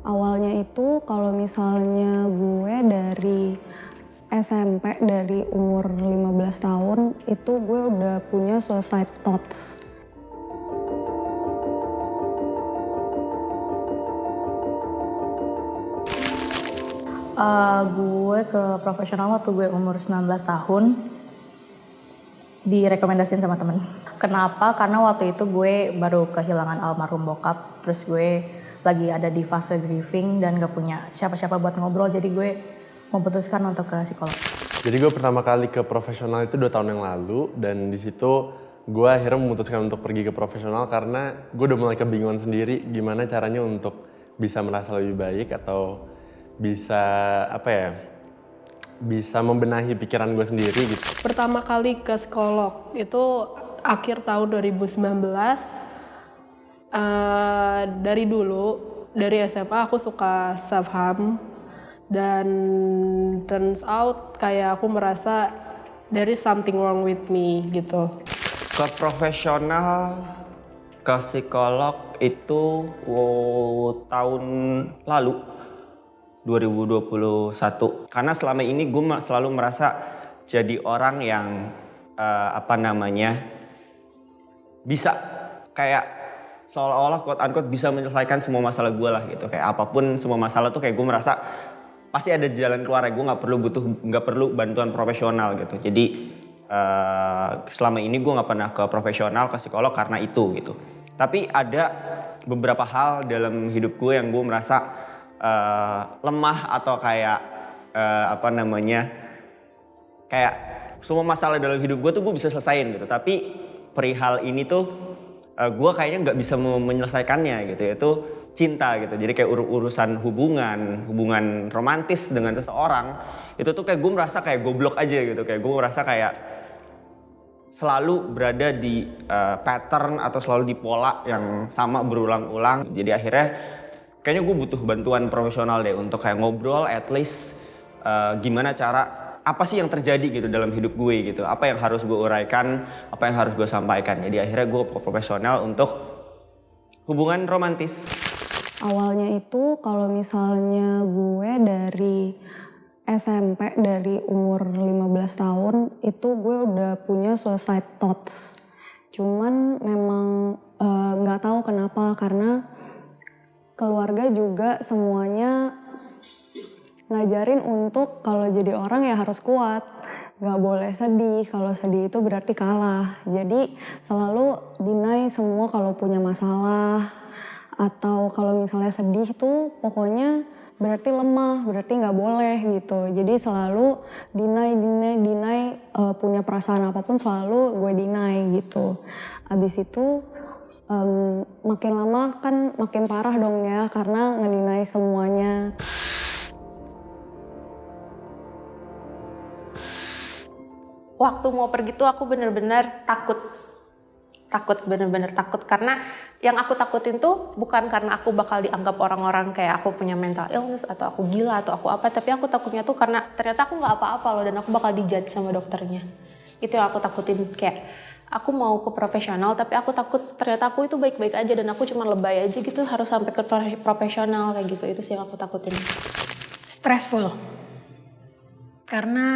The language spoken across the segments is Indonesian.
Awalnya itu kalau misalnya gue dari SMP, dari umur 15 tahun, itu gue udah punya suicide thoughts. Gue ke profesional waktu gue umur 19 tahun, direkomendasiin sama temen. Kenapa? Karena waktu itu gue baru kehilangan almarhum bokap, terus gue lagi ada di fase grieving dan gak punya siapa-siapa buat ngobrol, jadi gue memutuskan untuk ke psikolog. Jadi gue pertama kali ke profesional itu 2 tahun yang lalu, dan di situ gue akhirnya memutuskan untuk pergi ke profesional karena gue udah mulai kebingungan sendiri gimana caranya untuk bisa merasa lebih baik atau bisa bisa membenahi pikiran gue sendiri gitu. Pertama kali ke psikolog itu akhir tahun 2019. Dari dulu, dari SMA aku suka self-harm. Dan turns out kayak aku merasa there is something wrong with me gitu. Ke profesional, ke psikolog itu tahun lalu 2021. Karena selama ini gue selalu merasa jadi orang yang bisa kayak seolah-olah quote-unquote bisa menyelesaikan semua masalah gue lah gitu. Kayak apapun semua masalah tuh kayak gue merasa pasti ada jalan keluar, gue nggak perlu bantuan profesional gitu. Jadi selama ini gue nggak pernah ke profesional, ke psikolog karena itu gitu. Tapi ada beberapa hal dalam hidup gue yang gue merasa lemah atau kayak kayak semua masalah dalam hidup gue tuh gue bisa selesain gitu. Tapi perihal ini tuh gue kayaknya nggak bisa menyelesaikannya gitu, yaitu cinta gitu. Jadi kayak urusan hubungan romantis dengan seseorang itu tuh kayak gue merasa kayak goblok aja gitu. Kayak gue merasa kayak selalu berada di pattern atau selalu di pola yang sama berulang-ulang. Jadi akhirnya kayaknya gue butuh bantuan profesional deh untuk kayak ngobrol at least gimana cara, apa sih yang terjadi gitu dalam hidup gue gitu. Apa yang harus gue uraikan, apa yang harus gue sampaikan. Jadi akhirnya gue ke profesional untuk hubungan romantis. Awalnya itu kalau misalnya gue dari SMP, dari umur 15 tahun, itu gue udah punya suicide thoughts. Cuman memang gak tahu kenapa, karena keluarga juga semuanya ngajarin untuk kalau jadi orang ya harus kuat. Gak boleh sedih, kalau sedih itu berarti kalah. Jadi selalu deny semua kalau punya masalah. Atau kalau misalnya sedih tuh pokoknya berarti lemah, berarti gak boleh gitu. Jadi selalu deny punya perasaan apapun selalu gue deny gitu. Abis itu makin lama kan makin parah dong ya, karena ngedeny semuanya. Waktu mau pergi tuh aku bener-bener takut, bener-bener takut. Karena yang aku takutin tuh bukan karena aku bakal dianggap orang-orang kayak aku punya mental illness atau aku gila atau aku apa, tapi aku takutnya tuh karena ternyata aku nggak apa-apa loh, dan aku bakal dijudge sama dokternya. Itu yang aku takutin. Kayak aku mau ke profesional tapi aku takut ternyata aku itu baik-baik aja dan aku cuma lebay aja gitu, harus sampai ke profesional kayak gitu. Itu sih yang aku takutin. Stressful. Karena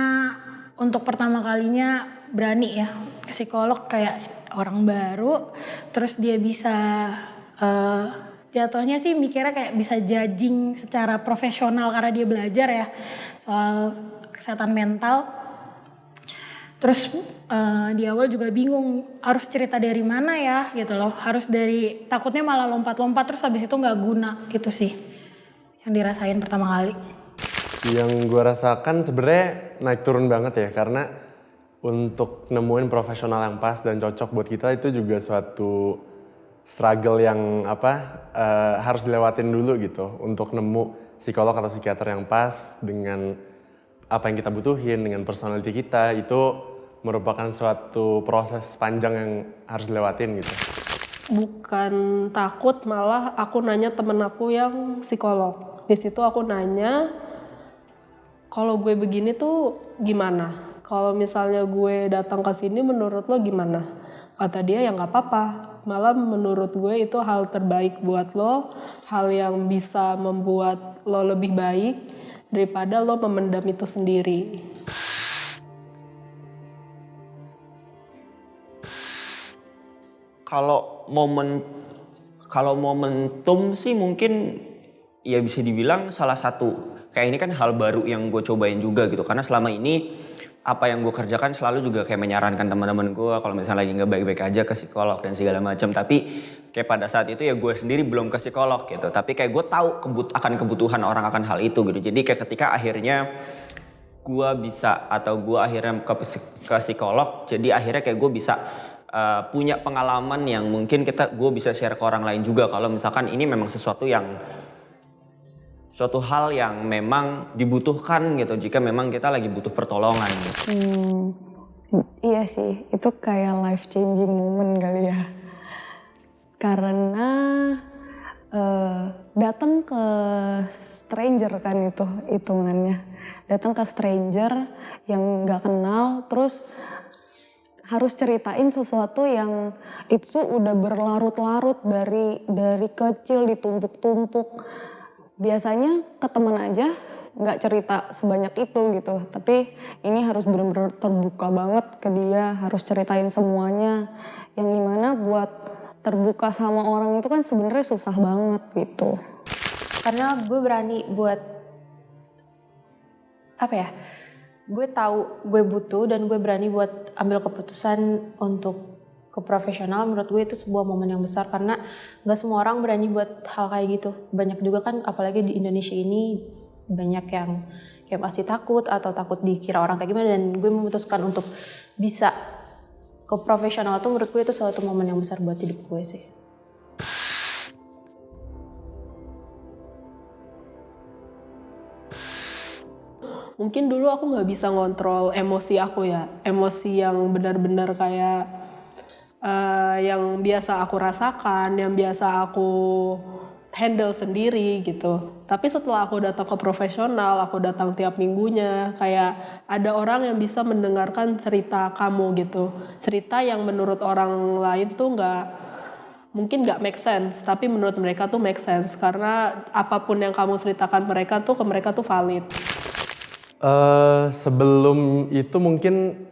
untuk pertama kalinya berani ya ke psikolog, kayak orang baru, terus dia bisa jatuhnya sih mikirnya kayak bisa judging secara profesional karena dia belajar ya soal kesehatan mental. Terus di awal juga bingung harus cerita dari mana ya gitu loh, harus dari, takutnya malah lompat-lompat terus habis itu nggak guna. Itu sih yang dirasain pertama kali. Yang gue rasakan sebenarnya naik turun banget ya, karena untuk nemuin profesional yang pas dan cocok buat kita itu juga suatu struggle yang harus dilewatin dulu gitu, untuk nemu psikolog atau psikiater yang pas dengan apa yang kita butuhin, dengan personality kita. Itu merupakan suatu proses panjang yang harus dilewatin gitu. Bukan takut, malah aku nanya temen aku yang psikolog. Di situ aku nanya, kalau gue begini tuh gimana? Kalau misalnya gue datang ke sini menurut lo gimana? Kata dia ya nggak apa-apa. Malah menurut gue itu hal terbaik buat lo, hal yang bisa membuat lo lebih baik daripada lo memendam itu sendiri. Kalau momentum sih mungkin ya bisa dibilang salah satu. Kayak ini kan hal baru yang gue cobain juga gitu. Karena selama ini apa yang gue kerjakan selalu juga kayak menyarankan teman-teman gue kalau misalnya lagi nggak baik-baik aja ke psikolog dan segala macam. Tapi kayak pada saat itu ya gue sendiri belum ke psikolog gitu. Tapi kayak gue tahu akan kebutuhan orang akan hal itu gitu. Jadi kayak ketika akhirnya gue bisa atau gue akhirnya ke psikolog, jadi akhirnya kayak gue bisa punya pengalaman yang mungkin gue bisa share ke orang lain juga kalau misalkan ini memang suatu hal yang memang dibutuhkan gitu jika memang kita lagi butuh pertolongan gitu. Iya sih, itu kayak life changing moment kali ya. Karena datang ke stranger kan itu hitungannya. Datang ke stranger yang nggak kenal, terus harus ceritain sesuatu yang itu tuh udah berlarut-larut dari kecil ditumpuk-tumpuk. Biasanya ke teman aja nggak cerita sebanyak itu gitu, tapi ini harus benar-benar terbuka banget ke dia, harus ceritain semuanya. Yang dimana buat terbuka sama orang itu kan sebenarnya susah banget gitu. Karena gue berani buat gue tahu gue butuh dan gue berani buat ambil keputusan untuk ke profesional. Menurut gue itu sebuah momen yang besar karena nggak semua orang berani buat hal kayak gitu. Banyak juga kan, apalagi di Indonesia ini banyak yang kayak masih takut atau takut dikira orang kayak gimana, dan gue memutuskan untuk bisa ke profesional tuh menurut gue itu suatu momen yang besar buat hidup gue sih. Mungkin dulu aku nggak bisa ngontrol emosi aku ya, emosi yang benar-benar kayak yang biasa aku rasakan, yang biasa aku handle sendiri gitu. Tapi setelah aku datang ke profesional, aku datang tiap minggunya, kayak ada orang yang bisa mendengarkan cerita kamu gitu. Cerita yang menurut orang lain tuh mungkin nggak make sense, tapi menurut mereka tuh make sense. Karena apapun yang kamu ceritakan mereka tuh valid. Sebelum itu mungkin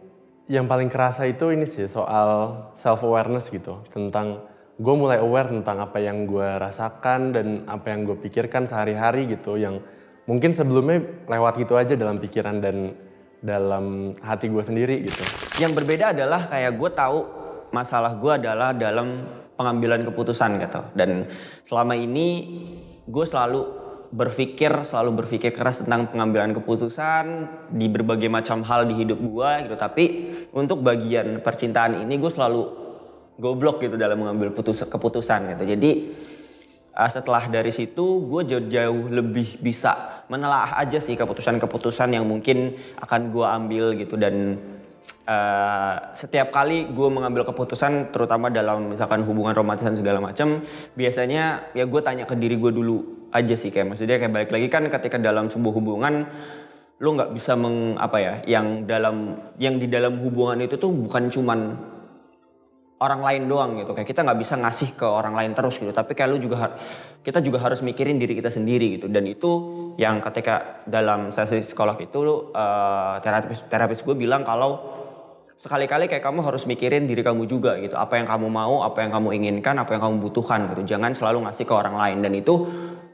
yang paling kerasa itu ini sih soal self awareness gitu, tentang gue mulai aware tentang apa yang gue rasakan dan apa yang gue pikirkan sehari-hari gitu, yang mungkin sebelumnya lewat gitu aja dalam pikiran dan dalam hati gue sendiri gitu. Yang berbeda adalah kayak gue tahu masalah gue adalah dalam pengambilan keputusan gitu, dan selama ini gue selalu berpikir keras tentang pengambilan keputusan di berbagai macam hal di hidup gue gitu. Tapi untuk bagian percintaan ini gue selalu goblok gitu dalam mengambil keputusan gitu. Jadi setelah dari situ gue jauh lebih bisa menelaah aja sih keputusan-keputusan yang mungkin akan gue ambil gitu. Dan setiap kali gue mengambil keputusan, terutama dalam misalkan hubungan romantis dan segala macam, biasanya ya gue tanya ke diri gue dulu aja sih, kayak maksudnya kayak balik lagi kan ketika dalam sebuah hubungan lo nggak bisa yang di dalam hubungan itu tuh bukan cuman orang lain doang gitu, kayak kita nggak bisa ngasih ke orang lain terus gitu, tapi kayak kita juga harus mikirin diri kita sendiri gitu. Dan itu yang ketika dalam sesi psikolog itu terapis gue bilang kalau sekali-kali kayak kamu harus mikirin diri kamu juga gitu, apa yang kamu mau, apa yang kamu inginkan, apa yang kamu butuhkan gitu, jangan selalu ngasih ke orang lain. Dan itu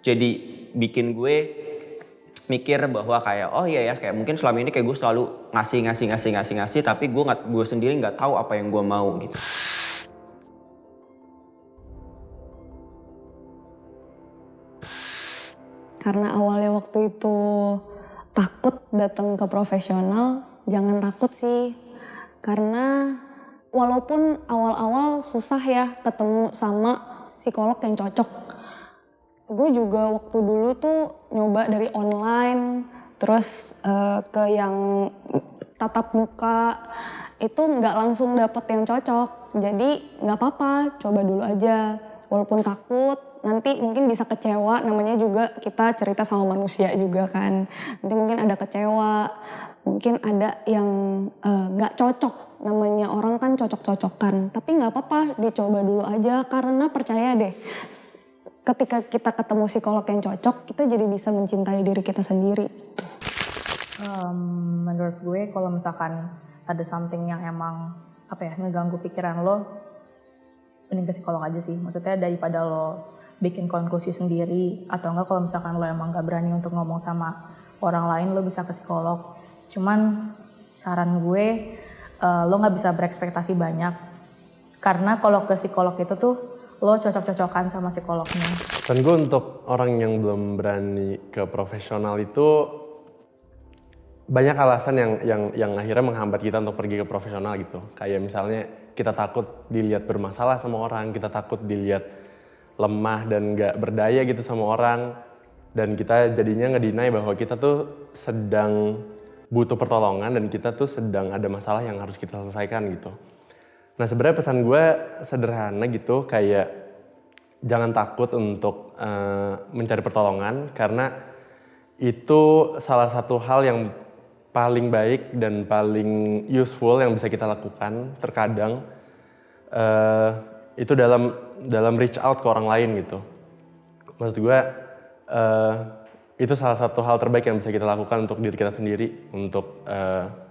jadi bikin gue mikir bahwa kayak oh iya ya, kayak mungkin selama ini kayak gue selalu ngasih tapi gue sendiri nggak tahu apa yang gue mau gitu. Karena awalnya waktu itu takut datang ke profesional, jangan takut sih. Karena walaupun awal-awal susah ya ketemu sama psikolog yang cocok. Gue juga waktu dulu tuh nyoba dari online, terus ke yang tatap muka, itu nggak langsung dapet yang cocok. Jadi nggak apa-apa, coba dulu aja. Walaupun takut, nanti mungkin bisa kecewa, namanya juga kita cerita sama manusia juga kan. Nanti mungkin ada kecewa, Mungkin ada yang nggak cocok, namanya orang kan cocok-cocokan. Tapi nggak apa-apa, dicoba dulu aja karena percaya deh, ketika kita ketemu psikolog yang cocok, kita jadi bisa mencintai diri kita sendiri. Menurut gue kalau misalkan ada something yang emang ngeganggu pikiran lo, mending ke psikolog aja sih. Maksudnya daripada lo bikin konklusi sendiri, atau enggak kalau misalkan lo emang gak berani untuk ngomong sama orang lain, lo bisa ke psikolog. Cuman saran gue, lo gak bisa berekspektasi banyak. Karena kalau ke psikolog itu tuh lo cocok-cocokan sama psikolognya. Dan gue untuk orang yang belum berani ke profesional itu banyak alasan yang akhirnya menghambat kita untuk pergi ke profesional gitu. Kayak misalnya kita takut dilihat bermasalah sama orang, kita takut dilihat lemah dan gak berdaya gitu sama orang. Dan kita jadinya ngedinai bahwa kita tuh sedang butuh pertolongan dan kita tuh sedang ada masalah yang harus kita selesaikan gitu. Nah sebenarnya pesan gue sederhana gitu, kayak jangan takut untuk mencari pertolongan karena itu salah satu hal yang paling baik dan paling useful yang bisa kita lakukan terkadang itu dalam reach out ke orang lain gitu. Maksud gue itu salah satu hal terbaik yang bisa kita lakukan untuk diri kita sendiri, untuk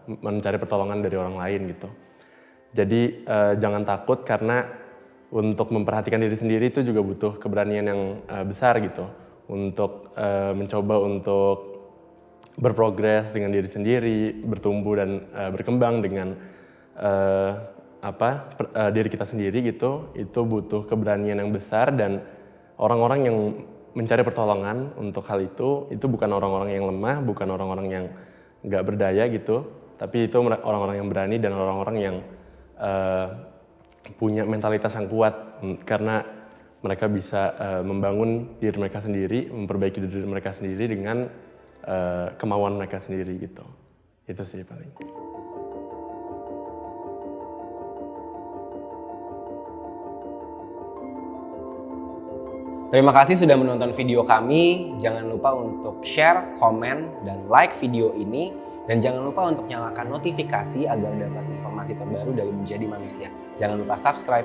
mencari pertolongan dari orang lain gitu. Jadi jangan takut karena untuk memperhatikan diri sendiri itu juga butuh keberanian yang besar gitu. Untuk mencoba untuk berprogres dengan diri sendiri, bertumbuh dan berkembang dengan diri kita sendiri gitu, itu butuh keberanian yang besar. Dan orang-orang yang mencari pertolongan untuk hal itu bukan orang-orang yang lemah, bukan orang-orang yang nggak berdaya gitu, tapi itu orang-orang yang berani dan orang-orang yang punya mentalitas yang kuat karena mereka bisa membangun diri mereka sendiri, memperbaiki diri mereka sendiri dengan kemauan mereka sendiri gitu. Itu sih paling. Terima kasih sudah menonton video kami. Jangan lupa untuk share, komen, dan like video ini. Dan jangan lupa untuk nyalakan notifikasi agar dapat informasi terbaru dari Menjadi Manusia. Jangan lupa subscribe.